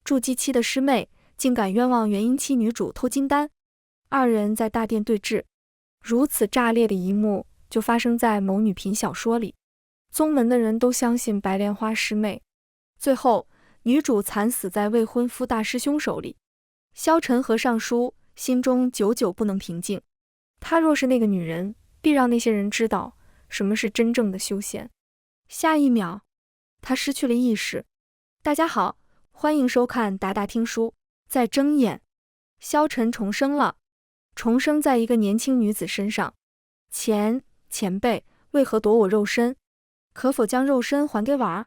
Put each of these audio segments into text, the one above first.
筑基期的师妹竟敢冤枉元婴期女主偷金丹，二人在大殿对峙。如此炸裂的一幕就发生在某女频小说里，宗门的人都相信白莲花师妹。最后女主惨死在未婚夫大师兄手里，萧晨合上书，心中久久不能平静。她若是那个女人，必让那些人知道什么是真正的修仙。下一秒，她失去了意识。大家好，欢迎收看达达听书。在睁眼，萧晨重生了，重生在一个年轻女子身上。前辈，为何夺我肉身？可否将肉身还给娃儿？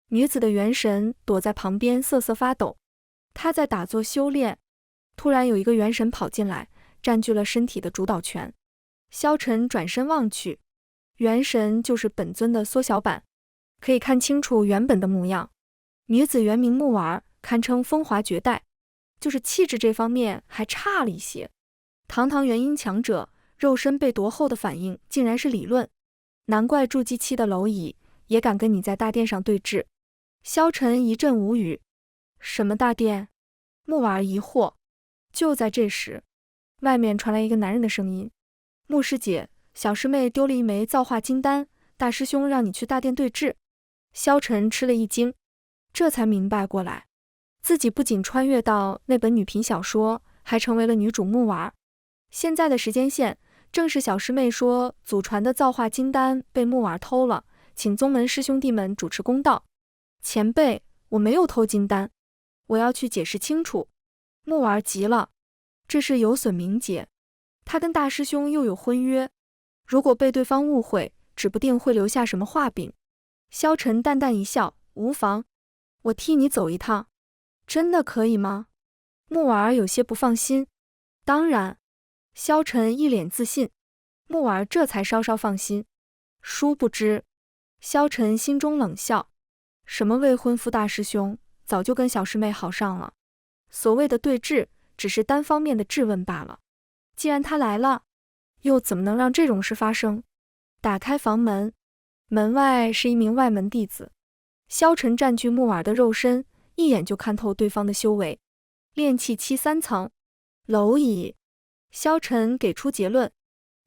女子的元神躲在旁边瑟瑟发抖，她在打坐修炼。突然有一个元神跑进来，占据了身体的主导权。萧晨转身望去，元神就是本尊的缩小版，可以看清楚原本的模样。女子原名木婉，堪称风华绝代，就是气质这方面还差了一些。堂堂元婴强者，肉身被夺后的反应竟然是理论，难怪筑基期的蝼蚁也敢跟你在大殿上对峙。萧晨一阵无语。什么大殿？木婉疑惑。就在这时，外面传来一个男人的声音：木师姐，小师妹丢了一枚造化金丹，大师兄让你去大殿对峙。萧晨吃了一惊，这才明白过来，自己不仅穿越到那本女频小说，还成为了女主木婉。现在的时间线正是小师妹说祖传的造化金丹被木婉偷了，请宗门师兄弟们主持公道。前辈，我没有偷金丹，我要去解释清楚。木婉急了，这是有损名节，他跟大师兄又有婚约，如果被对方误会，指不定会留下什么话柄。萧晨淡淡一笑，无妨，我替你走一趟。真的可以吗？木婉有些不放心。当然。萧晨一脸自信，木婉这才稍稍放心。殊不知，萧晨心中冷笑，什么未婚夫大师兄，早就跟小师妹好上了。所谓的对峙，只是单方面的质问罢了。既然他来了，又怎么能让这种事发生？打开房门，门外是一名外门弟子。萧晨占据木婉的肉身，一眼就看透对方的修为，炼气期3层，蝼蚁。萧晨给出结论。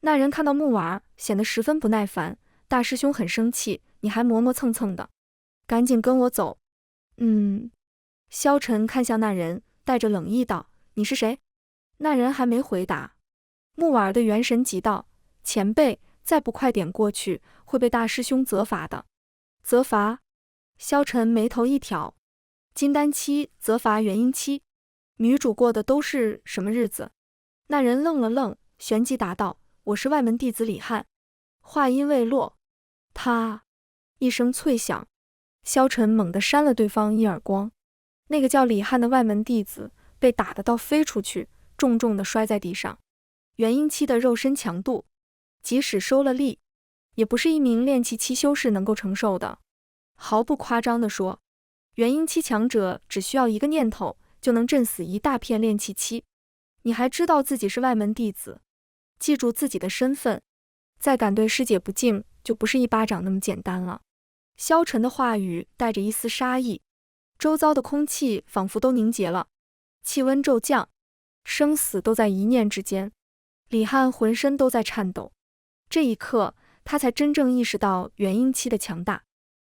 那人看到木婉，显得十分不耐烦，大师兄很生气，你还磨磨蹭蹭的，赶紧跟我走。萧晨看向那人，带着冷意道，你是谁？那人还没回答，木婉的元神急道，前辈，再不快点过去，会被大师兄责罚的。责罚？萧晨眉头一挑，金丹期责罚元婴期，女主过的都是什么日子？那人愣了愣，旋即答道，我是外门弟子李翰。话音未落，他一声脆响，萧晨猛地扇了对方一耳光。那个叫李翰的外门弟子被打得到飞出去，重重地摔在地上。元婴期的肉身强度，即使收了力，也不是一名炼气期修士能够承受的。毫不夸张地说，元婴期强者只需要一个念头，就能震死一大片炼气期。你还知道自己是外门弟子，记住自己的身份，再敢对师姐不敬，就不是一巴掌那么简单了。萧晨的话语带着一丝杀意，周遭的空气仿佛都凝结了，气温骤降，生死都在一念之间。李翰浑身都在颤抖，这一刻他才真正意识到元婴期的强大。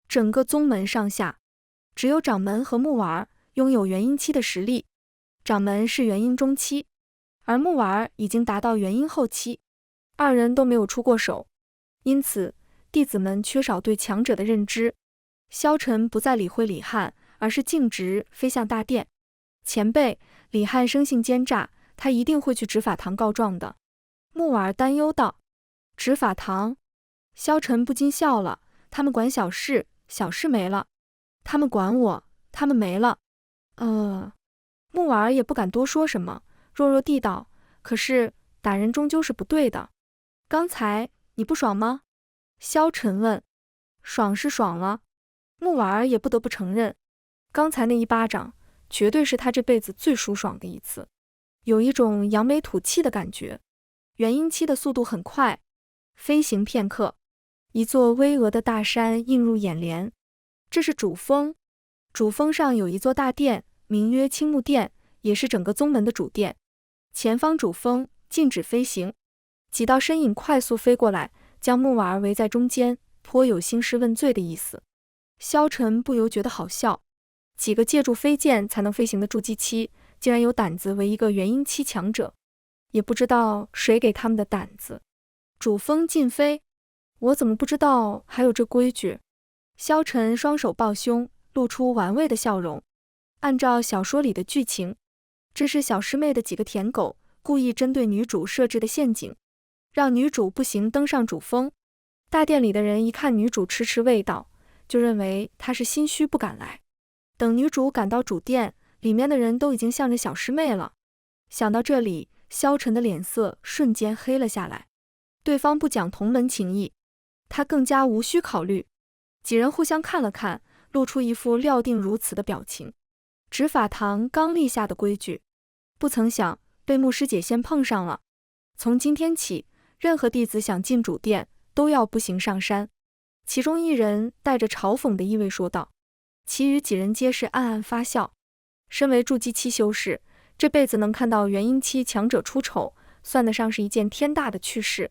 整个宗门上下，只有掌门和木婉拥有元婴期的实力，掌门是元婴中期，而木婉已经达到元婴后期，二人都没有出过手，因此弟子们缺少对强者的认知。萧晨不再理会李翰，而是径直飞向大殿。前辈，李翰生性奸诈，他一定会去执法堂告状的。木婉担忧道。执法堂？萧晨不禁笑了，他们管小事，小事没了，他们管我，他们没了。木婉也不敢多说什么，弱弱地道，可是打人终究是不对的。刚才你不爽吗？萧晨问。爽是爽了，木婉也不得不承认，刚才那一巴掌绝对是他这辈子最舒爽的一次，有一种扬眉吐气的感觉。元婴期的速度很快，飞行片刻，一座巍峨的大山映入眼帘。这是主峰，主峰上有一座大殿，名曰青木殿，也是整个宗门的主殿。前方主峰，禁止飞行。几道身影快速飞过来，将木婉儿围在中间，颇有兴师问罪的意思。萧晨不由觉得好笑，几个借助飞剑才能飞行的筑基期，竟然有胆子为一个元婴期强者，也不知道谁给他们的胆子。主峰禁飞，我怎么不知道还有这规矩？萧晨双手抱胸，露出玩味的笑容。按照小说里的剧情，这是小师妹的几个舔狗故意针对女主设置的陷阱，让女主不行登上主峰。大殿里的人一看女主迟迟未到，就认为她是心虚不敢来。等女主赶到主殿，里面的人都已经向着小师妹了。想到这里，萧晨的脸色瞬间黑了下来。对方不讲同门情谊，他更加无需考虑。几人互相看了看，露出一副料定如此的表情。执法堂刚立下的规矩，不曾想被牧师姐先碰上了。从今天起，任何弟子想进主殿，都要步行上山。其中一人带着嘲讽的意味说道，其余几人皆是暗暗发笑。身为筑基期修士，这辈子能看到元婴期强者出丑，算得上是一件天大的趣事。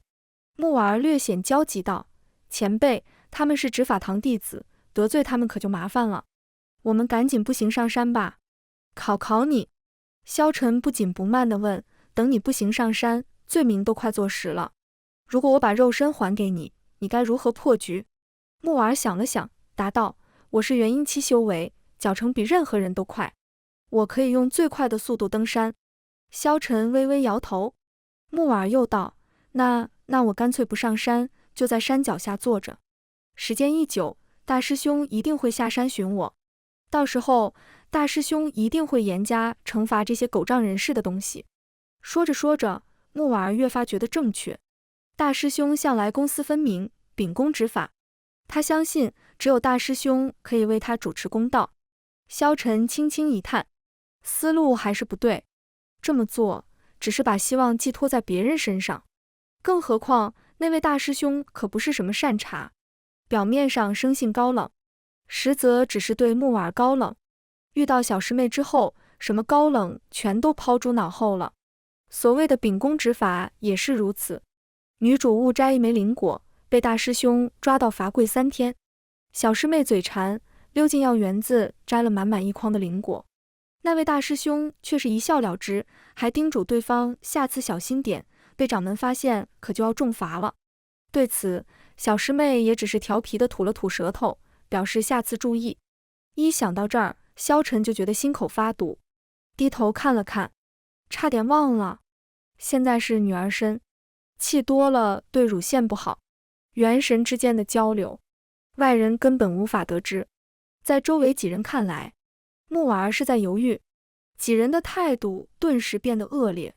木婉儿略显焦急道，前辈，他们是执法堂弟子，得罪他们可就麻烦了。我们赶紧步行上山吧。考你。萧晨不紧不慢地问，等你步行上山，罪名都快坐实了，如果我把肉身还给你，你该如何破局？木婉儿想了想，答道，我是元婴期修为，脚程比任何人都快，我可以用最快的速度登山。萧晨微微摇头。木婉儿又道，那我干脆不上山，就在山脚下坐着。时间一久，大师兄一定会下山寻我，到时候大师兄一定会严加惩罚这些狗仗人势的东西。说着说着，木婉儿越发觉得正确。大师兄向来公私分明，秉公执法，他相信只有大师兄可以为他主持公道。萧晨轻轻一叹，思路还是不对，这么做只是把希望寄托在别人身上，更何况那位大师兄可不是什么善茬，表面上生性高冷，实则只是对木婉儿高冷。遇到小师妹之后，什么高冷全都抛诸脑后了。所谓的秉公执法也是如此。女主误摘一枚灵果，被大师兄抓到罚跪3天。小师妹嘴馋，溜进药园子摘了满满一筐的灵果。那位大师兄却是一笑了之，还叮嘱对方下次小心点，被掌门发现可就要重罚了。对此，小师妹也只是调皮的吐了吐舌头，表示下次注意。一想到这儿，萧晨就觉得心口发堵，低头看了看，差点忘了，现在是女儿身，气多了对乳腺不好，元神之间的交流，外人根本无法得知。在周围几人看来，木婉儿是在犹豫，几人的态度顿时变得恶劣。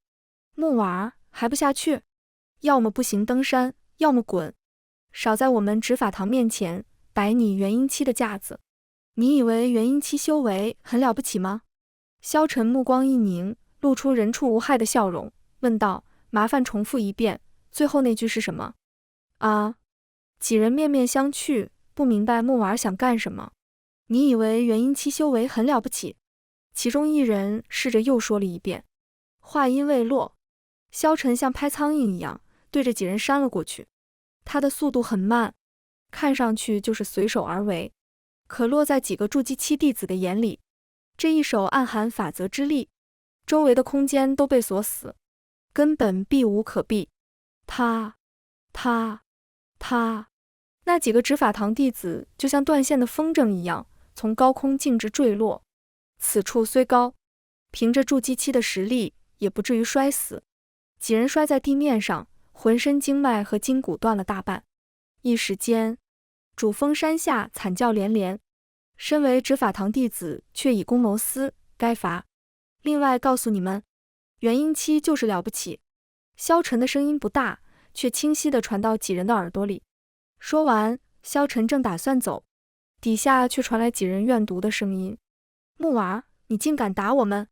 木婉儿还不下去，要么步行登山，要么滚，少在我们执法堂面前摆你元婴期的架子。你以为元婴期修为很了不起吗？萧晨目光一凝，露出人畜无害的笑容，问道，麻烦重复一遍，最后那句是什么？啊！几人面面相觑，不明白木婉儿想干什么。你以为元婴期修为很了不起？其中一人试着又说了一遍。话音未落，萧晨像拍苍蝇一样对着几人扇了过去。他的速度很慢，看上去就是随手而为，可落在几个筑基期弟子的眼里，这一手暗含法则之力，周围的空间都被锁死，根本避无可避。他，那几个执法堂弟子就像断线的风筝一样，从高空径直坠落。此处虽高，凭着筑基期的实力，也不至于摔死。几人摔在地面上，浑身经脉和筋骨断了大半。一时间，主峰山下惨叫连连。身为执法堂弟子，却以公谋私，该罚。另外告诉你们，元婴期就是了不起。萧晨的声音不大，却清晰地传到几人的耳朵里。说完，萧晨正打算走，底下却传来几人怨毒的声音。木婉儿，你竟敢打我们！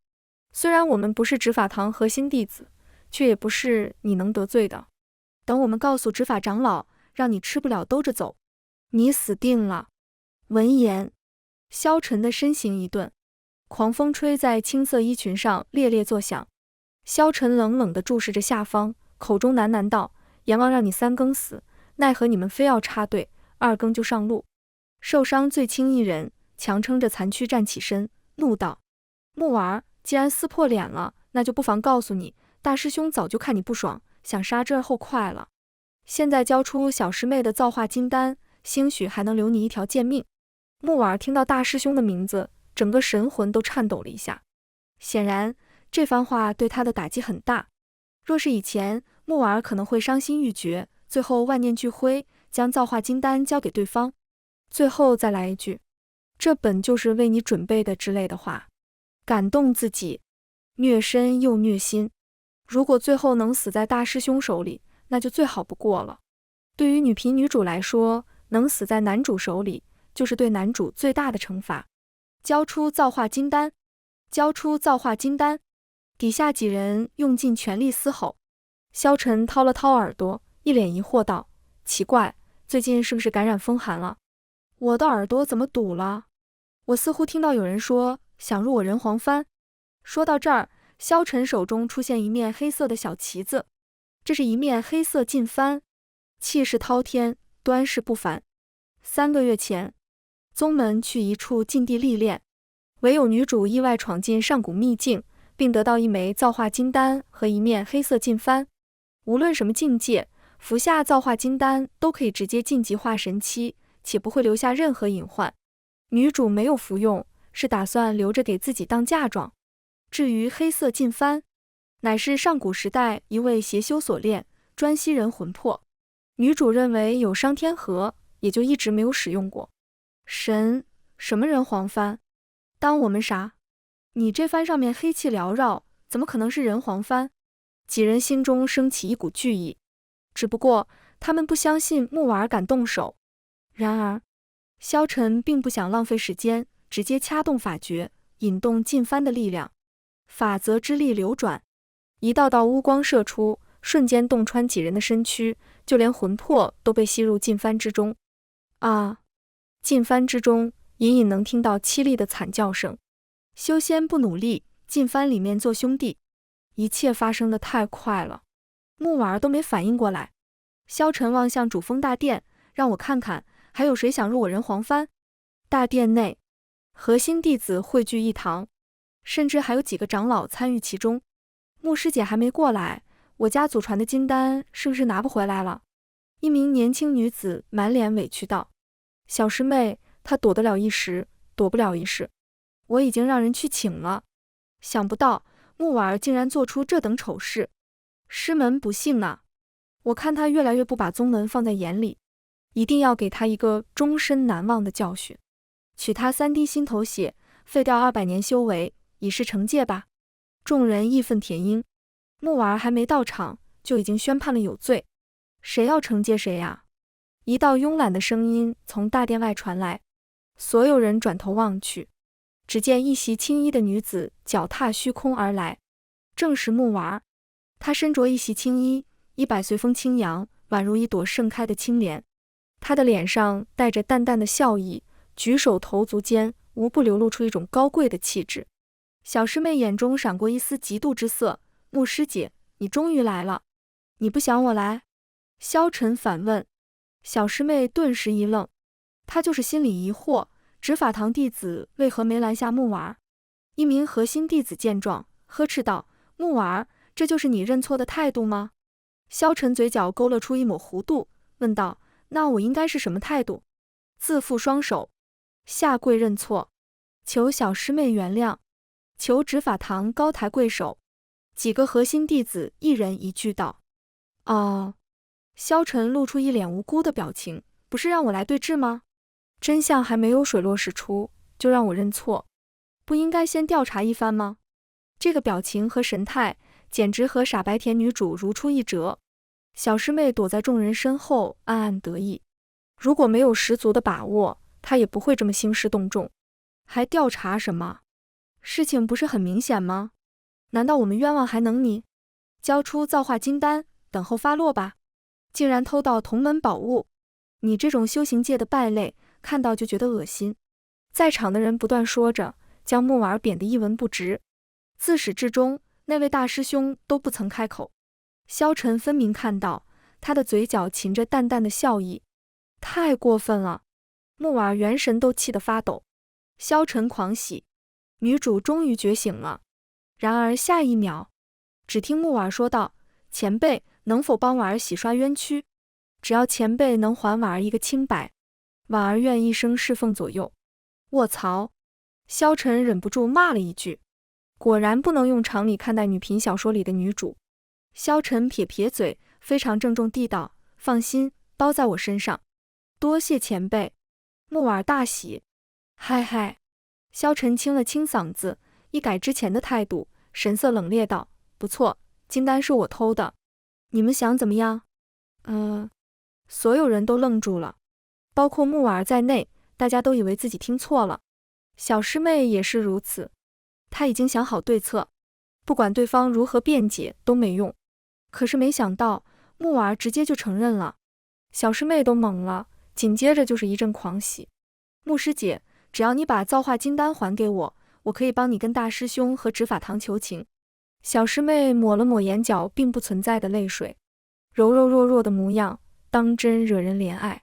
虽然我们不是执法堂核心弟子，却也不是你能得罪的。等我们告诉执法长老，让你吃不了兜着走，你死定了。闻言，萧晨的身形一顿，狂风吹在青色衣裙上猎猎作响。萧晨冷冷地注视着下方，口中喃喃道：“阎王让你3更死，奈何你们非要插队，2更就上路。”受伤最轻一人强撑着残躯站起身，怒道：“木娃，既然撕破脸了，那就不妨告诉你，大师兄早就看你不爽，想杀之而后快了。现在交出小师妹的造化金丹，兴许还能留你一条贱命。”木娃听到大师兄的名字，整个神魂都颤抖了一下。显然，这番话对他的打击很大。若是以前，木娃可能会伤心欲绝，最后万念俱灰，将造化金丹交给对方，最后再来一句：“这本就是为你准备的”之类的话，感动自己，虐身又虐心。如果最后能死在大师兄手里，那就最好不过了。对于女频女主来说，能死在男主手里，就是对男主最大的惩罚。交出造化金丹！交出造化金丹！底下几人用尽全力嘶吼。萧晨掏了掏耳朵，一脸疑惑道：“奇怪，最近是不是感染风寒了？我的耳朵怎么堵了？我似乎听到有人说想入我人皇幡。”说到这儿，萧晨手中出现一面黑色的小旗子，这是一面黑色禁幡，气势滔天，端势不凡。3个月前，宗门去一处禁地历练，唯有女主意外闯进上古秘境，并得到一枚造化金丹和一面黑色禁幡。无论什么境界，服下造化金丹都可以直接晋级化神期，且不会留下任何隐患。女主没有服用，是打算留着给自己当嫁妆。至于黑色禁幡，乃是上古时代一位邪修所炼，专吸人魂魄。女主认为有伤天河，也就一直没有使用过。什么人皇幡？当我们啥？你这幡上面黑气缭绕，怎么可能是人皇幡？几人心中升起一股惧意，只不过他们不相信木娃敢动手。然而，萧晨并不想浪费时间，直接掐动法诀，引动禁幡的力量。法则之力流转，一道道乌光射出，瞬间洞穿几人的身躯，就连魂魄都被吸入禁幡之中。啊！禁幡之中，隐隐能听到凄厉的惨叫声。修仙不努力，禁幡里面做兄弟。一切发生的太快了，木娃都没反应过来。萧晨望向主峰大殿，让我看看还有谁想入我人皇幡。大殿内，核心弟子汇聚一堂，甚至还有几个长老参与其中。牧师姐还没过来，我家祖传的金丹是不是拿不回来了？一名年轻女子满脸委屈道：“小师妹，她躲得了一时，躲不了一世。我已经让人去请了，想不到木娃竟然做出这等丑事，师门不幸呐！我看他越来越不把宗门放在眼里，一定要给他一个终身难忘的教训，取他3滴心头血，废掉200年修为，以示惩戒吧。”众人义愤填膺。木娃还没到场，就已经宣判了有罪。谁要惩戒谁呀？一道慵懒的声音从大殿外传来，所有人转头望去，只见一袭青衣的女子脚踏虚空而来，正是木娃。她身着一袭青衣，衣摆随风轻扬，宛如一朵盛开的青莲。她的脸上带着淡淡的笑意，举手投足间无不流露出一种高贵的气质。小师妹眼中闪过一丝嫉妒之色：“牧师姐，你终于来了，你不想我来？”萧晨反问。小师妹顿时一愣，她就是心里疑惑，执法堂弟子为何没拦下木娃？一名核心弟子见状，呵斥道：“木娃，这就是你认错的态度吗？”萧晨嘴角勾勒出一抹弧度，问道：“那我应该是什么态度？”自负双手，下跪认错，求小师妹原谅，求执法堂高抬贵手。几个核心弟子一人一句道：“哦。”萧晨露出一脸无辜的表情：“不是让我来对质吗？真相还没有水落石出，就让我认错，不应该先调查一番吗？”这个表情和神态，简直和傻白甜女主如出一辙。小师妹躲在众人身后，暗暗得意。如果没有十足的把握，她也不会这么兴师动众。还调查什么？事情不是很明显吗？难道我们冤枉还能你？交出造化金丹，等候发落吧。竟然偷盗同门宝物，你这种修行界的败类，看到就觉得恶心。在场的人不断说着，将木婉贬得一文不值。自始至终，那位大师兄都不曾开口。萧晨分明看到他的嘴角噙着淡淡的笑意，太过分了！木婉元神都气得发抖。萧晨狂喜，女主终于觉醒了。然而下一秒，只听木婉说道：“前辈，能否帮婉儿洗刷冤屈？只要前辈能还婉儿一个清白，婉儿愿一生侍奉左右。”卧槽！萧晨忍不住骂了一句。果然不能用常理看待女频小说里的女主。萧晨撇撇嘴，非常郑重地道：“放心，包在我身上。多谢前辈。”木婉大喜。嗨嗨！萧晨清了清嗓子，一改之前的态度，神色冷冽道：“不错，金丹是我偷的，你们想怎么样？”所有人都愣住了，包括木婉在内，大家都以为自己听错了。小师妹也是如此，她已经想好对策，不管对方如何辩解都没用。可是没想到木婉直接就承认了，小师妹都懵了，紧接着就是一阵狂喜。木师姐，只要你把造化金丹还给我，我可以帮你跟大师兄和执法堂求情。小师妹抹了抹眼角并不存在的泪水，柔柔弱弱的模样，当真惹人怜爱。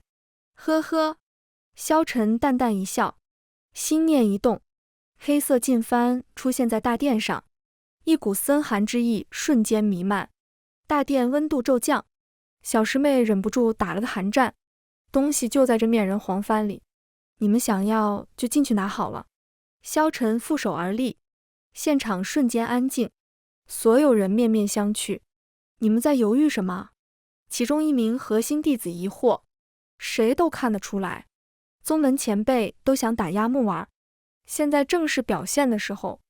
呵呵，萧晨淡淡一笑，心念一动，黑色劲幡出现在大殿上，一股森寒之意瞬间弥漫，大殿温度骤降。小师妹忍不住打了个寒战，东西就在这面人黄幡里，你们想要就进去拿好了。萧晨负手而立，现场瞬间安静，所有人面面相觑。你们在犹豫什么？其中一名核心弟子疑惑，谁都看得出来，宗门前辈都想打压木婉，现在正是表现的时候。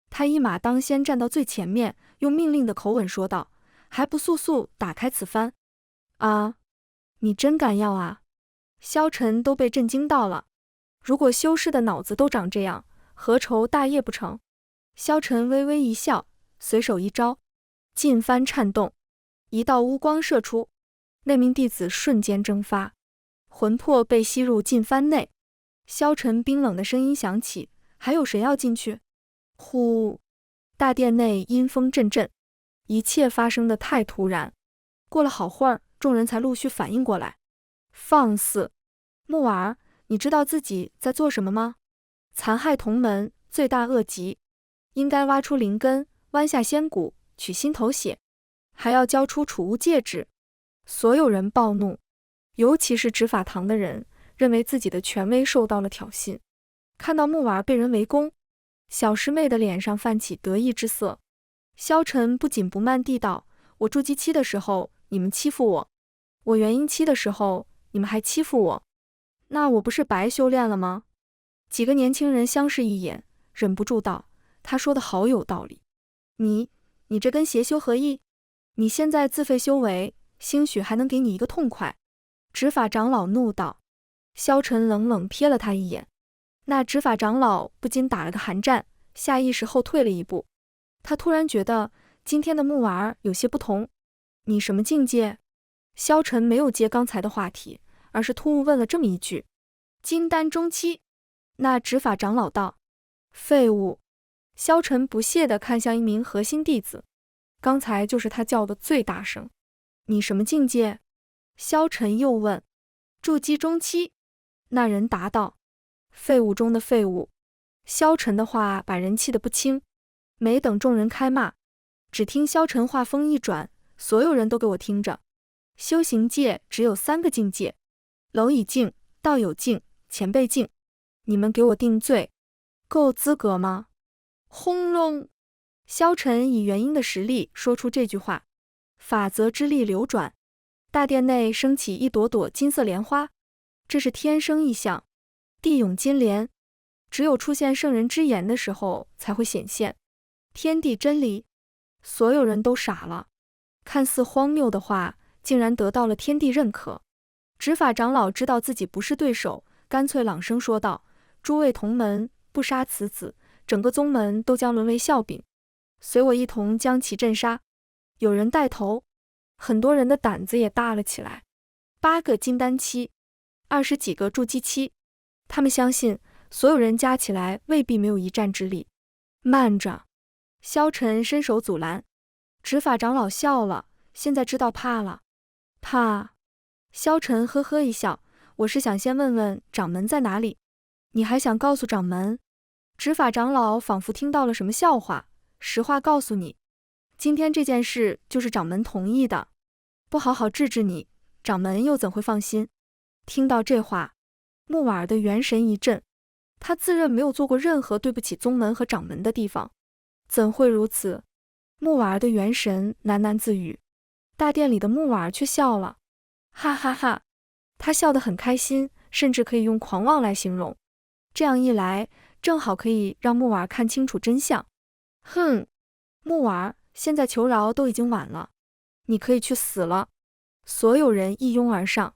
他一马当先站到最前面，用命令的口吻说道：“还不速速打开此幡！”啊，你真敢要啊！萧晨都被震惊到了，如果修士的脑子都长这样，何愁大业不成？萧晨微微一笑，随手一招，劲幡颤动，一道乌光射出，那名弟子瞬间蒸发，魂魄被吸入劲幡内。萧晨冰冷的声音响起：“还有谁要进去？”呼！大殿内阴风阵阵，一切发生的太突然。过了好会儿，众人才陆续反应过来。放肆！木婉，你知道自己在做什么吗？残害同门，罪大恶极，应该挖出灵根，剜下仙骨，取心头血，还要交出储物戒指。所有人暴怒，尤其是执法堂的人，认为自己的权威受到了挑衅。看到木婉被人围攻，小师妹的脸上泛起得意之色。萧晨不紧不慢地道：“我筑基期的时候，你们欺负我；我元婴期的时候，你们还欺负我，那我不是白修炼了吗？”几个年轻人相视一眼，忍不住道：“他说的好有道理。你这跟邪修何异？你现在自废修为，兴许还能给你一个痛快。”执法长老怒道。萧晨冷冷瞥了他一眼，那执法长老不禁打了个寒战，下意识后退了一步。他突然觉得今天的木婉有些不同。你什么境界？萧晨没有接刚才的话题，而是突兀问了这么一句。金丹中期。那执法长老道。废物！萧晨不屑地看向一名核心弟子，刚才就是他叫的最大声。你什么境界？萧晨又问。筑基中期。那人答道。废物中的废物！萧晨的话把人气得不轻。没等众人开骂，只听萧晨话锋一转：“所有人都给我听着，修行界只有3个境界，蝼蚁境、道友境、前辈境，你们给我定罪，够资格吗？”轰隆！萧晨以元婴的实力说出这句话，法则之力流转，大殿内升起一朵朵金色莲花，这是天生异象，地涌金莲，只有出现圣人之言的时候才会显现。天地真理，所有人都傻了，看似荒谬的话竟然得到了天地认可。执法长老知道自己不是对手，干脆朗声说道：“诸位同门，不杀此子，整个宗门都将沦为笑柄，随我一同将其镇杀。”有人带头，很多人的胆子也大了起来。8个金丹期，20几个筑基期，他们相信所有人加起来未必没有一战之力。慢着！萧晨伸手阻拦。执法长老笑了，现在知道怕了。怕？萧晨呵呵一笑，我是想先问问掌门在哪里。你还想告诉掌门？执法长老仿佛听到了什么笑话，实话告诉你，今天这件事就是掌门同意的，不好好治治你，掌门又怎会放心？听到这话，木婉儿的元神一震，他自认没有做过任何对不起宗门和掌门的地方，怎会如此？木婉儿的元神喃喃自语，大殿里的木婉儿却笑了，哈哈哈，他笑得很开心，甚至可以用狂妄来形容。这样一来，正好可以让木婉儿看清楚真相。哼，木婉儿，现在求饶都已经晚了，你可以去死了。所有人一拥而上。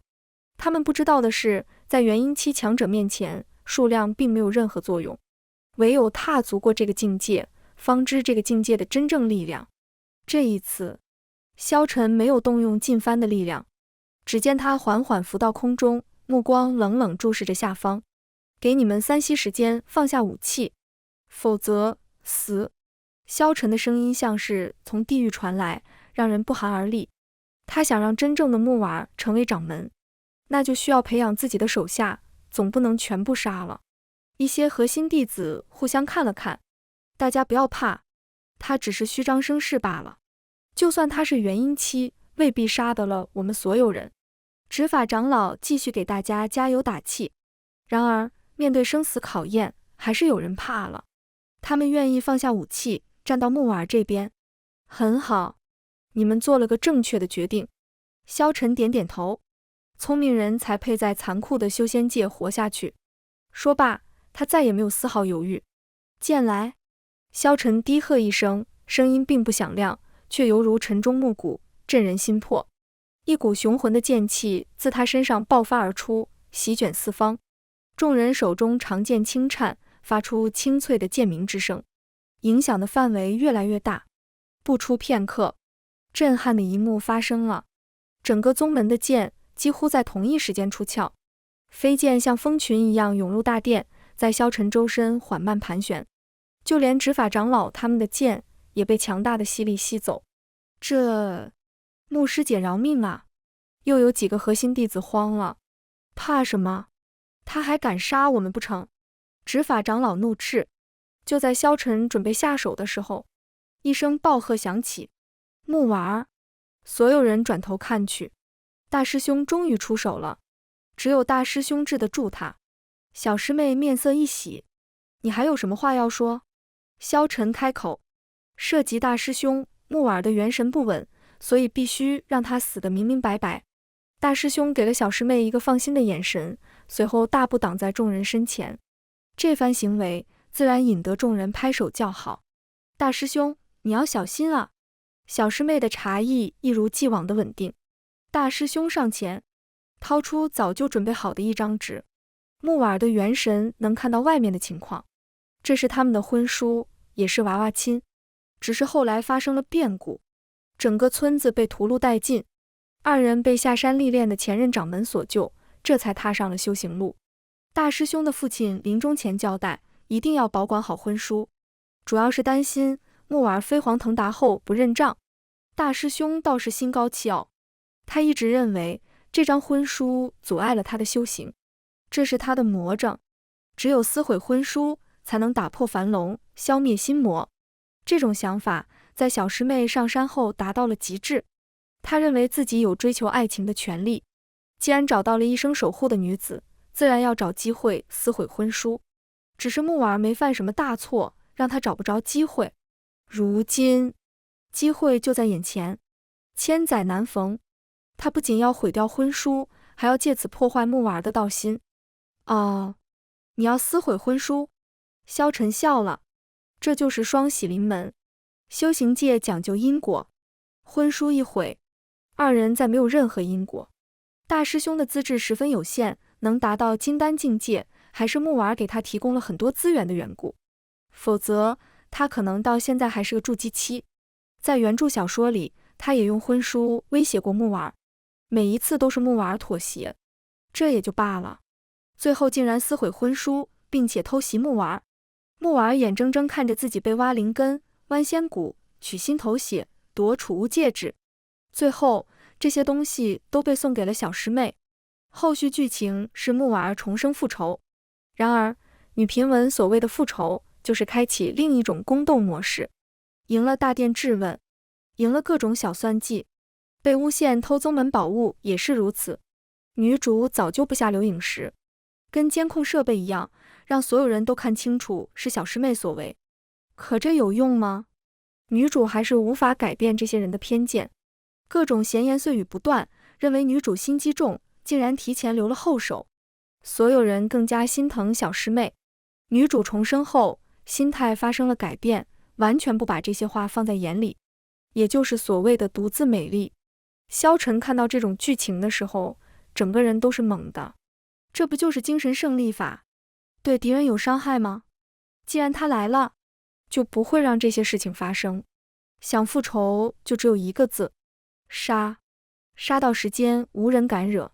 他们不知道的是，在元婴期强者面前，数量并没有任何作用，唯有踏足过这个境界，方知这个境界的真正力量。这一次，萧晨没有动用劲幡的力量，只见他缓缓浮到空中，目光冷冷注视着下方。给你们3息时间放下武器，否则死！萧晨的声音像是从地狱传来，让人不寒而栗。他想让真正的木婉儿成为掌门，那就需要培养自己的手下，总不能全部杀了。一些核心弟子互相看了看，大家不要怕，他只是虚张声势罢了。就算他是元婴期，未必杀得了我们所有人。执法长老继续给大家加油打气。然而，面对生死考验，还是有人怕了。他们愿意放下武器，站到木婉儿这边。很好，你们做了个正确的决定。萧晨点点头。聪明人才配在残酷的修仙界活下去。说罢，他再也没有丝毫犹豫。剑来！萧晨低喝一声，声音并不响亮，却犹如晨钟暮鼓，震人心魄。一股雄浑的剑气自他身上爆发而出，席卷四方。众人手中长剑轻颤，发出清脆的剑鸣之声，影响的范围越来越大。不出片刻，震撼的一幕发生了，整个宗门的剑几乎在同一时间出鞘，飞剑像蜂群一样涌入大殿，在萧晨周身缓慢盘旋，就连执法长老他们的剑也被强大的吸力吸走。这，牧师姐饶命啊！又有几个核心弟子慌了。怕什么？他还敢杀我们不成？执法长老怒斥。就在萧晨准备下手的时候，一声暴喝响起，木婉儿！所有人转头看去，大师兄终于出手了，只有大师兄治得住他。小师妹面色一喜，你还有什么话要说？萧晨开口。涉及大师兄，木婉儿的元神不稳，所以必须让他死得明明白白。大师兄给了小师妹一个放心的眼神，随后大步挡在众人身前。这番行为自然引得众人拍手叫好。大师兄，你要小心啊！小师妹的茶艺一如既往的稳定。大师兄上前，掏出早就准备好的一张纸。木婉儿的元神能看到外面的情况，这是他们的婚书，也是娃娃亲。只是后来发生了变故，整个村子被屠戮殆尽。2人被下山历练的前任掌门所救，这才踏上了修行路。大师兄的父亲临终前交代，一定要保管好婚书，主要是担心木婉儿飞黄腾达后不认账。大师兄倒是心高气傲，他一直认为这张婚书阻碍了他的修行，这是他的魔障，只有撕毁婚书才能打破樊笼，消灭心魔。这种想法在小师妹上山后达到了极致。他认为自己有追求爱情的权利，既然找到了一生守护的女子，自然要找机会撕毁婚书。只是木婉儿没犯什么大错，让他找不着机会。如今，机会就在眼前，千载难逢。他不仅要毁掉婚书，还要借此破坏木婉儿的道心。哦，你要撕毁婚书？萧晨笑了。这就是双喜临门。修行界讲究因果，婚书一毁，2人再没有任何因果。大师兄的资质十分有限，能达到金丹境界，还是木婉儿给他提供了很多资源的缘故。否则，他可能到现在还是个筑基期。在原著小说里，他也用婚书威胁过木婉儿，每一次都是木婉儿妥协，这也就罢了。最后竟然撕毁婚书，并且偷袭木婉。木婉眼睁睁看着自己被挖灵根、剜仙骨、取心头血、夺储物戒指，最后这些东西都被送给了小师妹。后续剧情是木婉重生复仇，然而女频文所谓的复仇，就是开启另一种宫斗模式，赢了大殿质问，赢了各种小算计，被诬陷偷宗门宝物也是如此。女主早就布下留影石，跟监控设备一样，让所有人都看清楚是小师妹所为。可这有用吗？女主还是无法改变这些人的偏见，各种闲言碎语不断，认为女主心机重，竟然提前留了后手。所有人更加心疼小师妹。女主重生后，心态发生了改变，完全不把这些话放在眼里，也就是所谓的独自美丽。萧晨看到这种剧情的时候，整个人都是懵的。这不就是精神胜利法？对敌人有伤害吗？既然他来了，就不会让这些事情发生。想复仇就只有一个字：杀。杀到时间无人敢惹。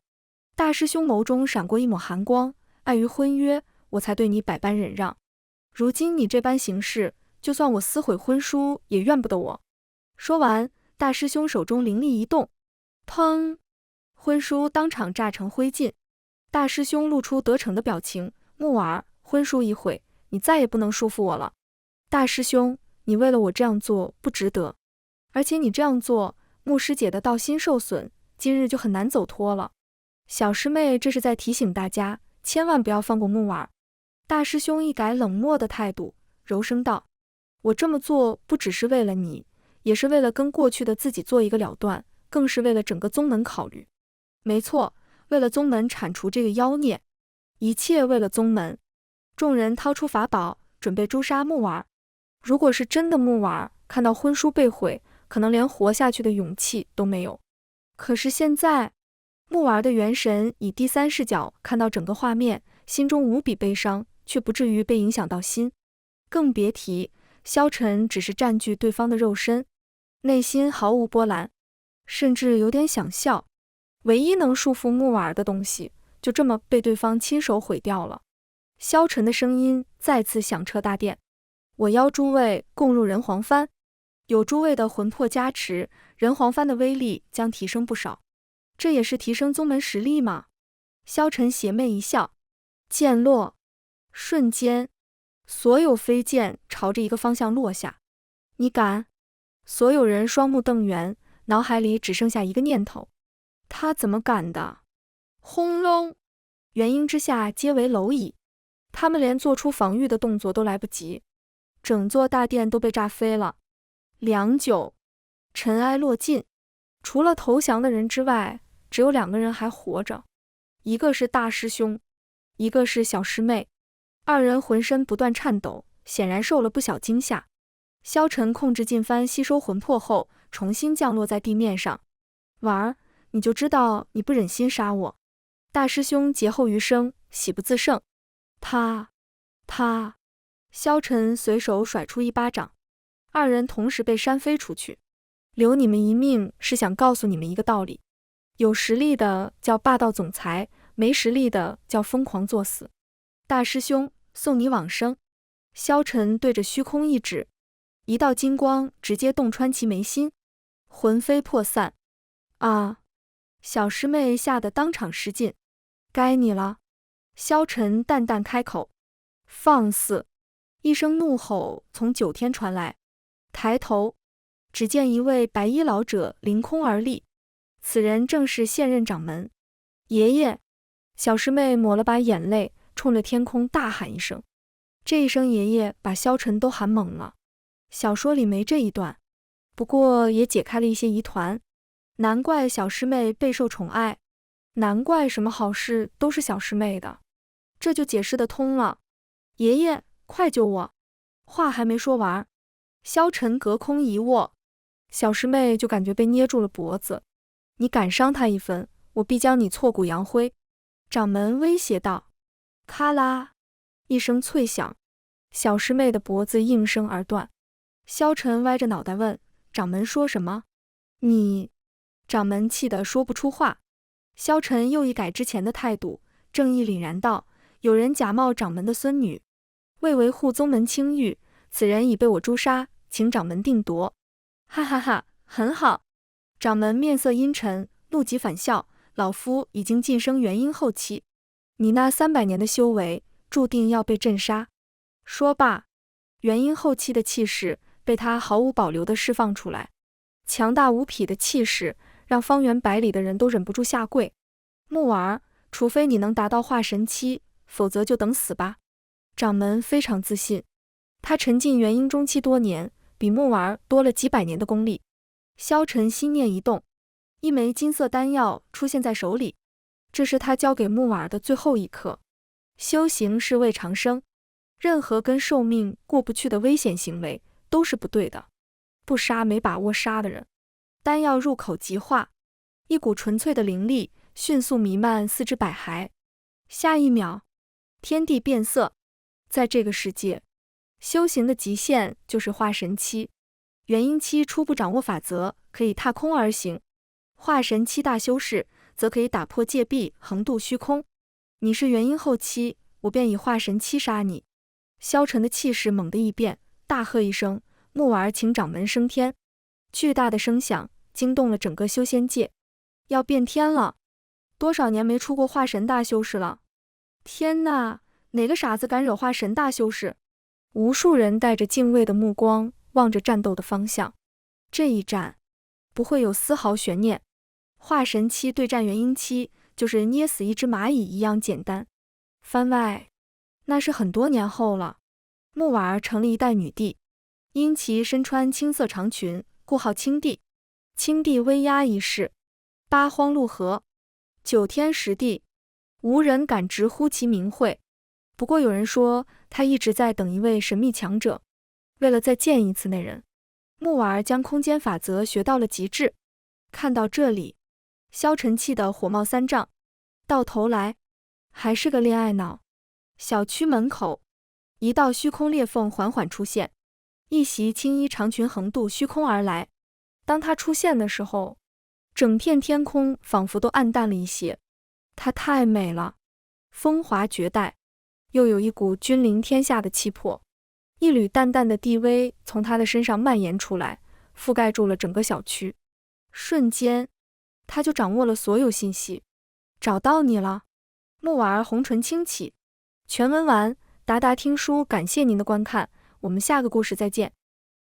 大师兄眸中闪过一抹寒光，碍于婚约，我才对你百般忍让。如今你这般行事，就算我撕毁婚书，也怨不得我。说完，大师兄手中灵力一动，砰！婚书当场炸成灰烬。大师兄露出得逞的表情，木婉，婚书一毁，你再也不能束缚我了。大师兄，你为了我这样做不值得，而且你这样做，牧师姐的道心受损，今日就很难走脱了。小师妹这是在提醒大家，千万不要放过木婉。大师兄一改冷漠的态度，柔声道：我这么做不只是为了你，也是为了跟过去的自己做一个了断，更是为了整个宗门考虑。没错，为了宗门铲除这个妖孽，一切为了宗门。众人掏出法宝，准备诛杀木婉。如果是真的木婉，看到婚书被毁，可能连活下去的勇气都没有。可是现在，木婉的元神以第三视角看到整个画面，心中无比悲伤，却不至于被影响到心。更别提萧晨只是占据对方的肉身，内心毫无波澜，甚至有点想笑。唯一能束缚木婉的东西，就这么被对方亲手毁掉了。萧晨的声音再次响彻大殿：我邀诸位共入人皇幡，有诸位的魂魄加持，人皇幡的威力将提升不少。这也是提升宗门实力吗？萧晨邪魅一笑，剑落，瞬间，所有飞剑朝着一个方向落下。你敢？所有人双目瞪圆，脑海里只剩下一个念头：他怎么敢的？轰隆！元婴之下皆为蝼蚁，他们连做出防御的动作都来不及，整座大殿都被炸飞了。良久，尘埃落尽，除了投降的人之外，只有2个人还活着，一个是大师兄，一个是小师妹。2人浑身不断颤抖，显然受了不小惊吓。萧晨控制劲幡吸收魂魄后，重新降落在地面上。婉儿，你就知道你不忍心杀我。大师兄劫后余生，喜不自胜。他，萧晨随手甩出一巴掌，2人同时被扇飞出去。留你们一命是想告诉你们一个道理：有实力的叫霸道总裁，没实力的叫疯狂作死。大师兄，送你往生。萧晨对着虚空一指，一道金光直接洞穿其眉心，魂飞魄散。啊！小师妹吓得当场失禁。该你了。萧晨淡淡开口。放肆！一声怒吼从9天传来。抬头，只见一位白衣老者凌空而立，此人正是现任掌门。爷爷！小师妹抹了把眼泪，冲着天空大喊一声。这一声爷爷把萧晨都喊懵了。小说里没这一段，不过也解开了一些疑团。难怪小师妹备受宠爱，难怪什么好事都是小师妹的，这就解释得通了。爷爷，快救我！话还没说完，萧晨隔空一握，小师妹就感觉被捏住了脖子。你敢伤她一分，我必将你挫骨扬灰。掌门威胁道。咔啦一声脆响，小师妹的脖子应声而断。萧晨歪着脑袋问：掌门说什么？你……掌门气得说不出话。萧晨又一改之前的态度，正义凛然道：有人假冒掌门的孙女，为维护宗门清誉，此人已被我诛杀，请掌门定夺。哈哈哈，很好。掌门面色阴沉，怒极反笑，老夫已经晋升元婴后期，你那300年的修为，注定要被镇杀。说罢，元婴后期的气势被他毫无保留地释放出来，强大无匹的气势让方圆百里的人都忍不住下跪。木儿，除非你能达到化神期，否则就等死吧。掌门非常自信，他沉浸元婴中期多年，比木儿多了几百年的功力。萧晨心念一动，一枚金色丹药出现在手里，这是他交给木儿的最后一颗。修行是为长生，任何跟寿命过不去的危险行为都是不对的，不杀没把握杀的人。丹药入口即化，一股纯粹的灵力迅速弥漫4肢百骸。下一秒，天地变色。在这个世界，修行的极限就是化神期。元婴期初步掌握法则，可以踏空而行；化神期大修士则可以打破戒壁，横渡虚空。你是元婴后期，我便以化神期杀你。萧晨的气势猛地一变，大喝一声：“木儿，请掌门升天！”巨大的声响惊动了整个修仙界，要变天了！多少年没出过化神大修士了？天哪，哪个傻子敢惹化神大修士？无数人带着敬畏的目光望着战斗的方向。这一战不会有丝毫悬念，化神期对战元婴期，就是捏死一只蚂蚁一样简单。番外，那是很多年后了。木婉儿成了一代女帝，殷其身穿青色长裙，故号青帝。青帝威压一世，八荒陆河，9天10地，无人敢直呼其名讳。不过有人说，他一直在等一位神秘强者，为了再见一次那人，木婉儿将空间法则学到了极致。看到这里，萧晨气得火冒三丈，到头来还是个恋爱脑。小区门口，一道虚空裂缝缓缓出现，一袭青衣长裙横渡虚空而来。当她出现的时候，整片天空仿佛都暗淡了一些。她太美了，风华绝代，又有一股君临天下的气魄。一缕淡淡的地威从她的身上蔓延出来，覆盖住了整个小区。瞬间，她就掌握了所有信息。找到你了。木婉儿红唇轻启。全文完，达达听书感谢您的观看，我们下个故事再见。